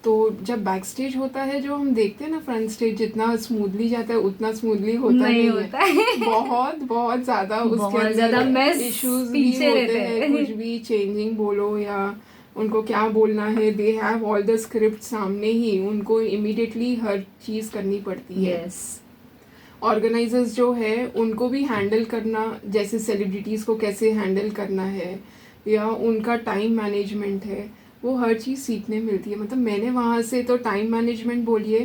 तो जब बैक स्टेज होता है, जो हम देखते हैं ना फ्रंट स्टेज, जितना स्मूथली जाता है उतना स्मूथली होता नहीं होता है। बहुत बहुत ज़्यादा उसके अंदर इश्यूज भी होते हैं। कुछ भी चेंजिंग बोलो या उनको क्या बोलना है, they have all the script सामने ही, उनको इमीडिएटली हर चीज़ करनी पड़ती है। ऑर्गेनाइजर्स जो है उनको भी हैंडल करना, जैसे सेलिब्रिटीज़ को कैसे हैंडल करना है या उनका टाइम मैनेजमेंट है, वो हर चीज़ सीखने मिलती है। मतलब मैंने वहाँ से तो टाइम मैनेजमेंट बोलिए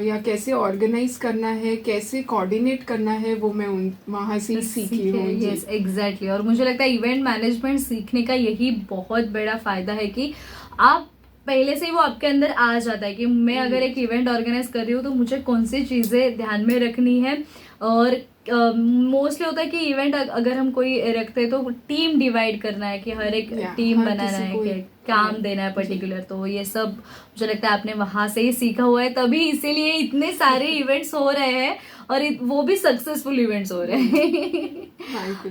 या कैसे ऑर्गेनाइज करना है, कैसे कोऑर्डिनेट करना है, वो मैं वहाँ से ही सीखी हूँ। Yes, exactly. और मुझे लगता है इवेंट मैनेजमेंट सीखने का यही बहुत बड़ा फायदा है कि आप पहले से ही वो आपके अंदर आ जाता है कि मैं अगर एक इवेंट ऑर्गेनाइज कर रही हूँ तो मुझे कौन सी चीज़ें ध्यान में रखनी है। और मोस्टली होता है कि इवेंट अगर हम कोई रखते हैं तो टीम डिवाइड करना है, कि हर एक टीम बनाना है, कि काम देना है पर्टिकुलर। तो ये सब मुझे लगता है आपने वहां से ही सीखा हुआ है, तभी इसीलिए इतने सारे इवेंट्स हो रहे हैं और वो भी सक्सेसफुल इवेंट्स हो रहे हैं।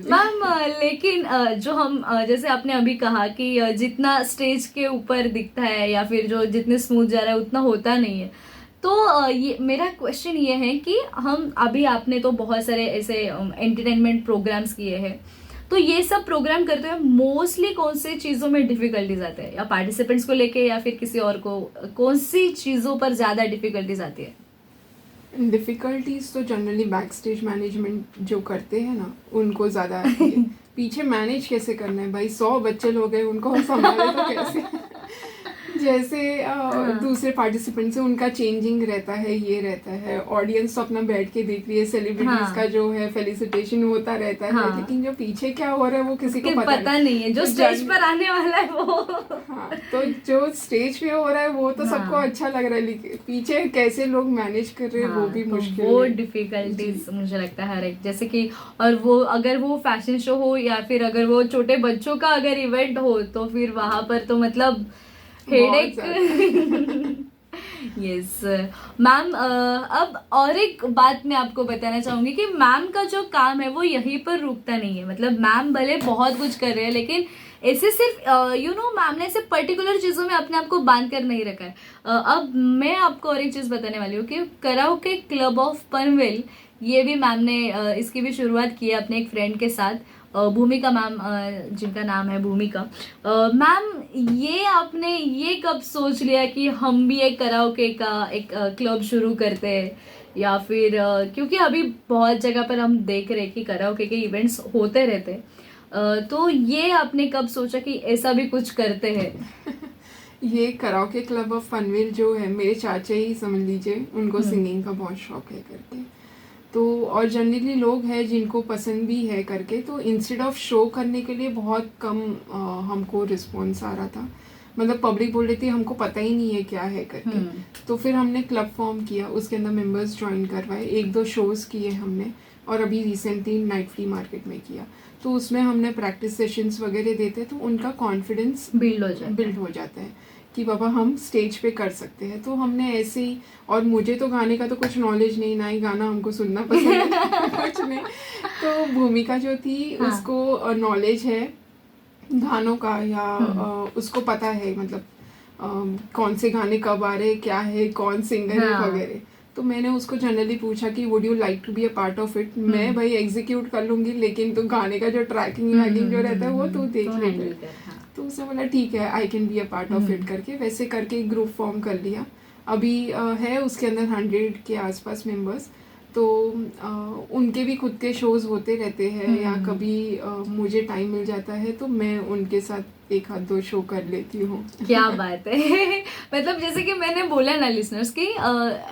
मैम, लेकिन जो हम जैसे आपने अभी कहा कि जितना स्टेज के ऊपर दिखता है या फिर जो जितने स्मूथ जा रहा है उतना होता नहीं है, तो ये मेरा क्वेश्चन ये है कि हम अभी आपने तो बहुत सारे ऐसे एंटरटेनमेंट प्रोग्राम्स किए हैं, तो ये सब प्रोग्राम करते हुए मोस्टली कौन सी चीज़ों में डिफिकल्टीज आते हैं, या पार्टिसिपेंट्स को लेके या फिर किसी और को, कौन सी चीज़ों पर ज़्यादा डिफिकल्टीज आती है? डिफिकल्टीज तो जनरली बैक स्टेज मैनेजमेंट जो करते हैं ना उनको ज़्यादा आती है। पीछे मैनेज कैसे करना है भाई, 100 बच्चे लोग हैं, उनको संभाले तो कैसे। जैसे दूसरे पार्टिसिपेंट से उनका चेंजिंग रहता है, ये रहता है, ऑडियंस तो अपना बैठ के देख रही है, सेलिब्रिटीज का जो है फेलिसिटेशन होता रहता है, लेकिन जो पीछे क्या हो रहा है वो किसी को पता नहीं है। जो स्टेज पर आने वाला है वो तो जो स्टेज पे हो रहा है वो तो सबको अच्छा लग रहा है, लेकिन पीछे कैसे लोग मैनेज कर रहे हैं वो भी मुश्किल, वो डिफिकल्टीज मुझे लगता है हर एक, जैसे कि और वो अगर वो फैशन शो हो या फिर अगर वो छोटे बच्चों का अगर इवेंट हो तो फिर वहां पर तो मतलब हेडेक। यस मैम, अब और एक बात मैं आपको बताना चाहूंगी कि मैम का जो काम है वो यहीं पर रुकता नहीं है। मतलब मैम भले बहुत कुछ कर रहे हैं, लेकिन ऐसे सिर्फ मैम ने ऐसे पर्टिकुलर चीज़ों में अपने आप को बांध कर नहीं रखा है। अब मैं आपको और एक चीज़ बताने वाली हूँ कि कराओके क्लब ऑफ पनवेल ये भी मैम ने इसकी भी शुरुआत की है अपने एक फ्रेंड के साथ, भूमिका मैम, जिनका नाम है भूमिका। मैम, ये आपने ये कब सोच लिया कि हम भी एक कराओके का एक क्लब शुरू करते हैं, या फिर क्योंकि अभी बहुत जगह पर हम देख रहे हैं कि कराओके के इवेंट्स होते रहते हैं, तो ये आपने कब सोचा कि ऐसा भी कुछ करते हैं? ये कराओके क्लब ऑफ पनवेल जो है, मेरे चाचा ही समझ लीजिए, उनको सिंगिंग का बहुत शौक है करके। तो और जनरली लोग हैं जिनको पसंद भी है करके, तो इंस्टेड ऑफ शो करने के लिए बहुत कम हमको रिस्पॉन्स आ रहा था। मतलब पब्लिक बोल रही थी हमको पता ही नहीं है क्या है करके। तो फिर हमने क्लब फॉर्म किया, उसके अंदर मेंबर्स ज्वाइन करवाए, 1-2 शोज़ किए हमने, और अभी रिसेंटली नाइट फ्ली मार्केट में किया। तो उसमें हमने प्रैक्टिस सेशंस वगैरह देते, तो उनका कॉन्फिडेंस बिल्ड हो जाता है कि बाबा हम स्टेज पे कर सकते हैं। तो हमने ऐसे ही, और मुझे तो गाने का तो कुछ नॉलेज नहीं, ना ही गाना हमको सुनना पसंद है कुछ नहीं। तो भूमिका जो थी उसको नॉलेज है गानों का, या उसको पता है मतलब कौन से गाने कब आ रहे, क्या है, कौन सिंगर है वगैरह। तो मैंने उसको जनरली पूछा कि would you like to be a part of it. मैं भाई एग्जीक्यूट कर लूंगी, लेकिन तो गाने का जो ट्रैकिंग वैकिंग जो रहता है वो तू देख लेते। तो उसने बोला ठीक है, I can be a part of it करके। वैसे करके एक ग्रुप फॉर्म कर लिया। अभी है उसके अंदर 100 के आसपास मेंबर्स। तो उनके भी खुद के शोज होते रहते हैं, या कभी मुझे टाइम मिल जाता है तो मैं उनके साथ 1-2 शो कर लेती हूँ। क्या बात है। मतलब जैसे कि मैंने बोला ना लिसनर्स की,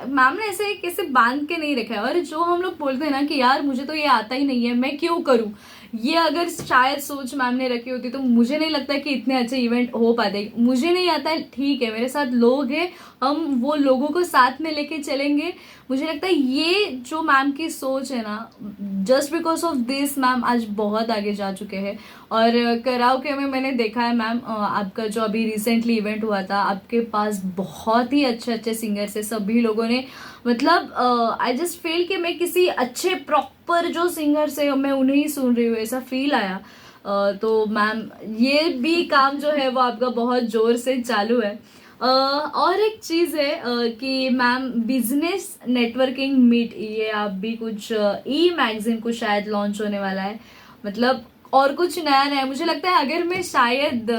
मैम ने ऐसे कैसे बांध के नहीं रखा है, और जो हम लोग बोलते हैं ना कि यार मुझे तो ये आता ही नहीं है, मैं क्यों करूँ, ये अगर शायद सोच मैम ने रखी होती तो मुझे नहीं लगता कि इतने अच्छे इवेंट हो पाते। मुझे नहीं आता है, ठीक है, मेरे साथ लोग हैं, हम वो लोगों को साथ में लेके चलेंगे। मुझे लगता है ये जो मैम की सोच है ना, just because of this ma'am आज बहुत आगे जा चुके हैं। और कराओके में मैंने देखा है मैम, आपका जो अभी रिसेंटली इवेंट हुआ था, आपके पास बहुत ही अच्छे अच्छे सिंगर्स है, सभी लोगों ने मतलब आई जस्ट फील कि मैं किसी अच्छे प्रॉपर जो सिंगर्स है मैं उन्हें ही सुन रही हूँ, ऐसा फील आया। तो मैम ये भी काम जो है वो आपका बहुत जोर से चालू है। और एक चीज़ है कि मैम बिजनेस नेटवर्किंग मीट, ये आप भी कुछ ई मैगजीन कुछ शायद लॉन्च होने वाला है, मतलब और कुछ नया नया। मुझे लगता है अगर मैं शायद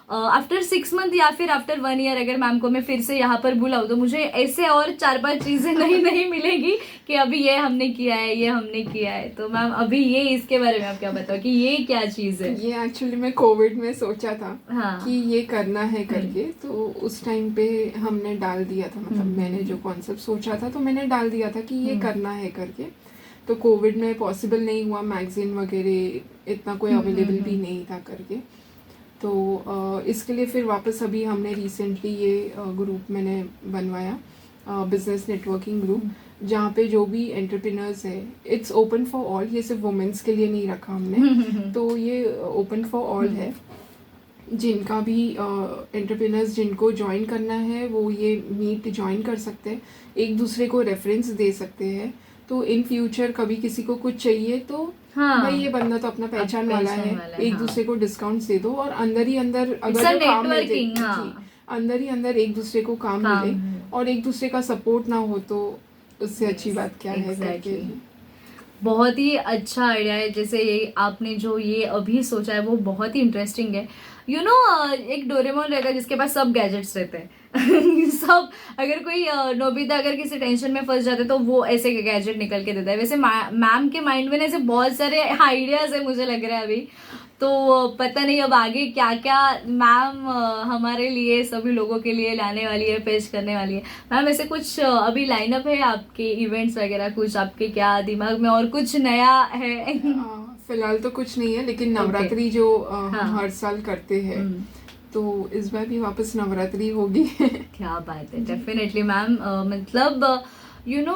आफ्टर 6 मंथ या फिर आफ्टर 1 ईयर अगर मैम को मैं फिर से यहाँ पर बुलाऊँ तो मुझे ऐसे और 4-5 चीज़ें नहीं मिलेगी कि अभी ये हमने किया है, ये हमने किया है। तो मैम अभी ये इसके बारे में आप क्या बताओ कि ये क्या चीज़ है? ये एक्चुअली मैं कोविड में सोचा था कि ये करना है करके, तो उस टाइम पे हमने डाल दिया था, मतलब मैंने जो कॉन्सेप्ट सोचा था तो मैंने डाल दिया था कि ये करना है करके। तो कोविड में पॉसिबल नहीं हुआ, मैगजीन वगैरह इतना कोई अवेलेबल भी नहीं था करके। तो इसके लिए फिर वापस अभी हमने रिसेंटली ये ग्रुप मैंने बनवाया, बिजनेस नेटवर्किंग ग्रुप, जहाँ पे जो भी एंटरप्रेन्योर्स है, इट्स ओपन फॉर ऑल, ये सिर्फ वुमेन्स के लिए नहीं रखा हमने। तो ये ओपन फॉर ऑल है, जिनका भी एंटरप्रेन्योर्स जिनको ज्वाइन करना है वो ये मीट ज्वाइन कर सकते हैं, एक दूसरे को रेफरेंस दे सकते हैं। तो इन फ्यूचर कभी किसी को कुछ चाहिए तो भाई ये बंदा तो अपना पहचान वाला है, एक दूसरे को डिस्काउंट्स दे दो, और अंदर ही अंदर अगर जो काम मिले, अंदर ही अंदर एक दूसरे को काम मिले और एक दूसरे का सपोर्ट ना हो तो उससे अच्छी बात क्या है करके। बहुत ही अच्छा आइडिया है, जैसे ये आपने जो ये अभी सोचा है वो बहुत ही इंटरेस्टिंग है। यू नो एक डोरेमोन रहता है जिसके पास सब गैजेट्स रहते हैं सब, अगर कोई नोबिता अगर किसी टेंशन में फंस जाते तो वो ऐसे गैजेट निकल के देता है। वैसे मैम के माइंड में ऐसे बहुत सारे आइडियाज है मुझे लग रहा है अभी, तो पता नहीं अब आगे क्या क्या मैम हमारे लिए सभी लोगों के लिए लाने वाली है, पेश करने वाली है। मैम ऐसे कुछ अभी लाइनअप है आपके इवेंट्स वगैरह, कुछ आपके क्या दिमाग में और कुछ नया है? फिलहाल तो कुछ नहीं है, लेकिन नवरात्रि जो हम हर साल करते हैं तो इस बार भी वापस नवरात्रि होगी। क्या बात है, डेफिनेटली मैम। मतलब यू नो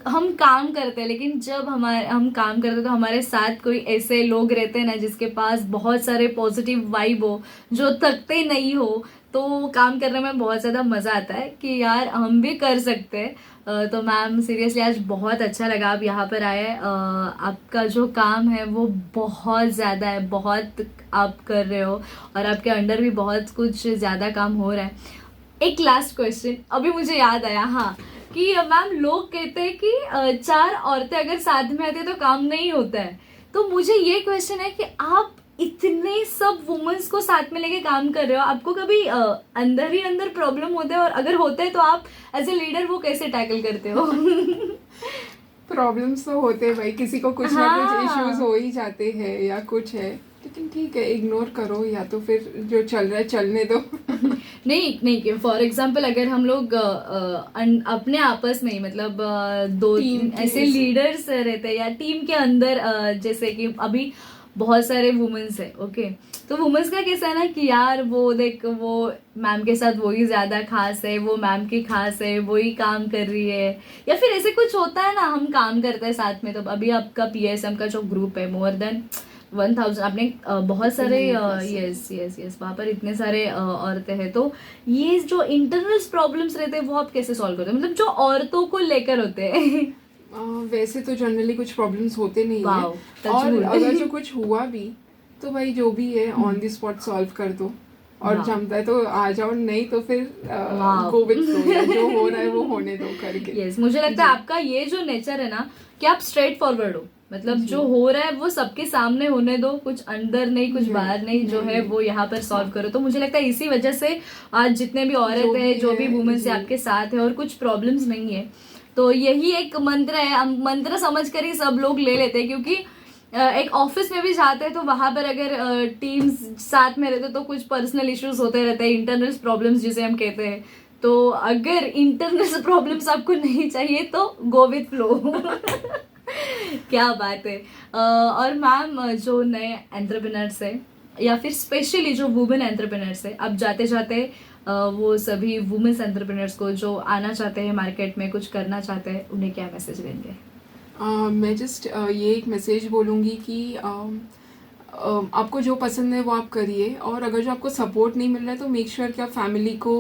हम काम करते हैं, लेकिन जब हम काम करते हैं तो हमारे साथ कोई ऐसे लोग रहते हैं ना जिसके पास बहुत सारे पॉजिटिव वाइब हो, जो थकते नहीं हो, तो काम करने में बहुत ज़्यादा मज़ा आता है कि यार हम भी कर सकते हैं। तो मैम सीरियसली आज बहुत अच्छा लगा आप यहाँ पर आए। आपका जो काम है वो बहुत ज़्यादा है, बहुत आप कर रहे हो और आपके अंडर भी बहुत कुछ ज़्यादा काम हो रहा है। एक लास्ट क्वेश्चन अभी मुझे याद आया, हाँ, कि मैम लोग कहते हैं कि 4 औरतें अगर साथ में आती है तो काम नहीं होता है। तो मुझे ये क्वेश्चन है कि आप इतने सब वुमेन्स को साथ में लेके काम कर रहे हो, आपको कभी अंदर ही अंदर प्रॉब्लम होता है, और अगर होता है तो आप एज ए लीडर वो कैसे टैकल करते हो? प्रॉब्लम्स तो होते हैं भाई, किसी को कुछ ना कुछ हाँ। इश्यूज हो ही जाते हैं या कुछ है, लेकिन ठीक है, इग्नोर करो या तो फिर जो चल रहा है चलने दो। नहीं नहीं, फॉर एग्जाम्पल अगर हम लोग अपने आपस में ही मतलब दो Team तीन की ऐसे जैसे। लीडर्स रहते हैं या टीम के अंदर जैसे कि अभी बहुत सारे वुमेन्स है, ओके, तो वुमेन्स का कैसा है ना कि यार वो देख वो मैम के साथ वही ज्यादा खास है, वो मैम की खास है, वही काम कर रही है, या फिर ऐसे कुछ होता है ना, हम काम करते हैं साथ में। तो अभी आपका पीएसएम का जो ग्रुप है मोर देन 1000, आपने बहुत सारे यस यस यस वहाँ पर इतने सारे औरतें हैं, तो ये जो इंटरनल प्रॉब्लम्स रहते हैं वो आप कैसे सॉल्व करते हैं, मतलब जो औरतों को लेकर होते हैं? वैसे तो जनरली कुछ प्रॉब्लम्स होते नहीं Wow, है, touch और wood. अगर जो कुछ हुआ भी तो भाई जो भी है ऑन द स्पॉट सॉल्व कर दो, और Wow. जमता है तो आ जाओ, नहीं तो फिर Wow. गो विद फ्लो, या जो हो रहा है वो होने दो करके। यस मुझे लगता है आपका ये जो नेचर है ना कि आप स्ट्रेट फॉरवर्ड हो, मतलब जी। जो हो रहा है वो सबके सामने होने दो, कुछ अंदर नहीं कुछ नहीं, बाहर नहीं, जो है नहीं। वो यहाँ पर सॉल्व करो। तो मुझे लगता है इसी वजह से आज जितने भी औरत है, जो भी वुमेन्स है जी। आपके साथ है और कुछ प्रॉब्लम्स नहीं है। तो यही एक मंत्र है, हम मंत्र समझ कर ही सब लोग ले लेते हैं, क्योंकि एक ऑफिस में भी जाते हैं तो वहां पर अगर टीम्स साथ में रहते तो कुछ पर्सनल इश्यूज होते रहते हैं, इंटरनल प्रॉब्लम्स जिसे हम कहते हैं। तो अगर इंटरनल प्रॉब्लम्स आपको नहीं चाहिए तो गो विथ फ्लो। क्या बात है। और मैम जो नए एंटरप्रेन्योर्स है या फिर स्पेशली जो वुमेन एंटरप्रेन्योर्स है, अब जाते जाते वो सभी वुमेन्स एंटरप्रेन्योर्स को जो आना चाहते हैं मार्केट में, कुछ करना चाहते हैं, उन्हें क्या मैसेज देंगे? मैं जस्ट ये एक मैसेज बोलूँगी कि आपको जो पसंद है वो आप करिए, और अगर जो आपको सपोर्ट नहीं मिल रहा है तो मेक श्योर कि आप फैमिली को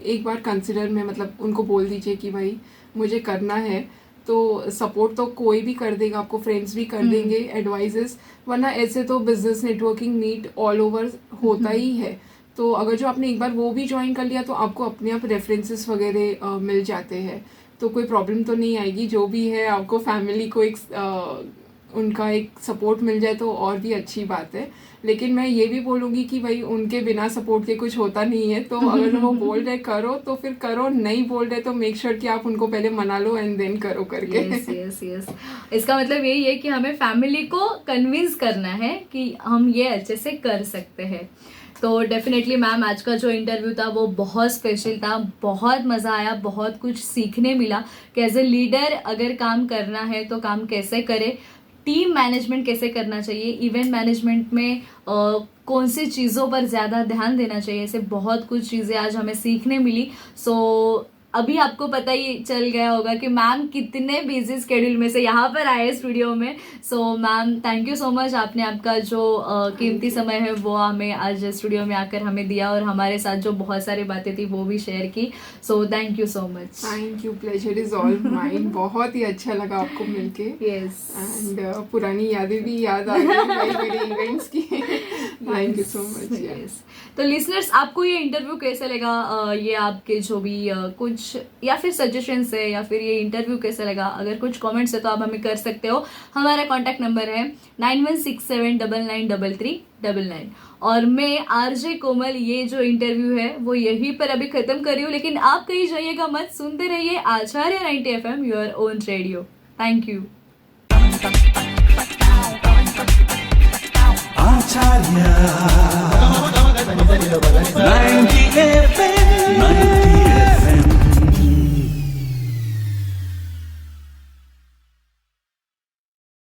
एक बार कंसिडर में, मतलब उनको बोल दीजिए कि भाई मुझे करना है। तो सपोर्ट तो कोई भी कर देगा, आपको फ्रेंड्स भी कर देंगे, एडवाइजेस, वरना ऐसे तो business networking meet all over होता ही है। तो अगर जो आपने एक बार वो भी ज्वाइन कर लिया तो आपको अपने आप रेफरेंसेस वगैरह मिल जाते हैं, तो कोई प्रॉब्लम तो नहीं आएगी। जो भी है आपको फैमिली को एक उनका एक सपोर्ट मिल जाए तो और भी अच्छी बात है। लेकिन मैं ये भी बोलूँगी कि भाई उनके बिना सपोर्ट के कुछ होता नहीं है, तो अगर वो बोल रहे करो तो फिर करो, नहीं बोल रहे तो मेक श्योर कि आप उनको पहले मना लो एंड देन करो करके। यस यस यस, इसका मतलब यही है कि हमें फैमिली को कन्विंस करना है कि हम ये अच्छे से कर सकते हैं। तो डेफिनेटली मैम आज का जो इंटरव्यू था वो बहुत स्पेशल था, बहुत मज़ा आया, बहुत कुछ सीखने मिला कि एज ए लीडर अगर काम करना है तो काम कैसे करें, टीम मैनेजमेंट कैसे करना चाहिए, इवेंट मैनेजमेंट में कौन सी चीज़ों पर ज़्यादा ध्यान देना चाहिए, ऐसे बहुत कुछ चीज़ें आज हमें सीखने मिली। सो अभी आपको पता ही चल गया होगा कि मैम कितने बिजी स्केड्यूल में से यहाँ पर आए स्टूडियो में। So ma'am thank you so much, आपने आपका जो कीमती समय है वो हमें आज स्टूडियो में आकर हमें दिया और हमारे साथ जो बहुत सारी बातें थी वो भी शेयर की। So thank you so much. Thank you, pleasure is all mine. बहुत ही अच्छा लगा आपको मिलके, यस एंड पुरानी यादें भी याद आ गई भाई मेरे इवेंट्स की। Thank you so much. Yes, तो लिसनर्स आपको ये इंटरव्यू कैसे लगा, ये आपके जो भी कुछ या फिर सजेशंस है या फिर ये इंटरव्यू कैसे लगा, अगर कुछ कमेंट्स है तो आप हमें कर सकते हो। हमारा कॉन्टैक्ट नंबर है 9167993399। और मैं आरजे कोमल ये जो इंटरव्यू है वो यहीं पर अभी खत्म कर रही हूँ, लेकिन आप कहीं जाइएगा मत, सुनते रहिए आचार्य 90 FM your own radio. Thank you. Acharya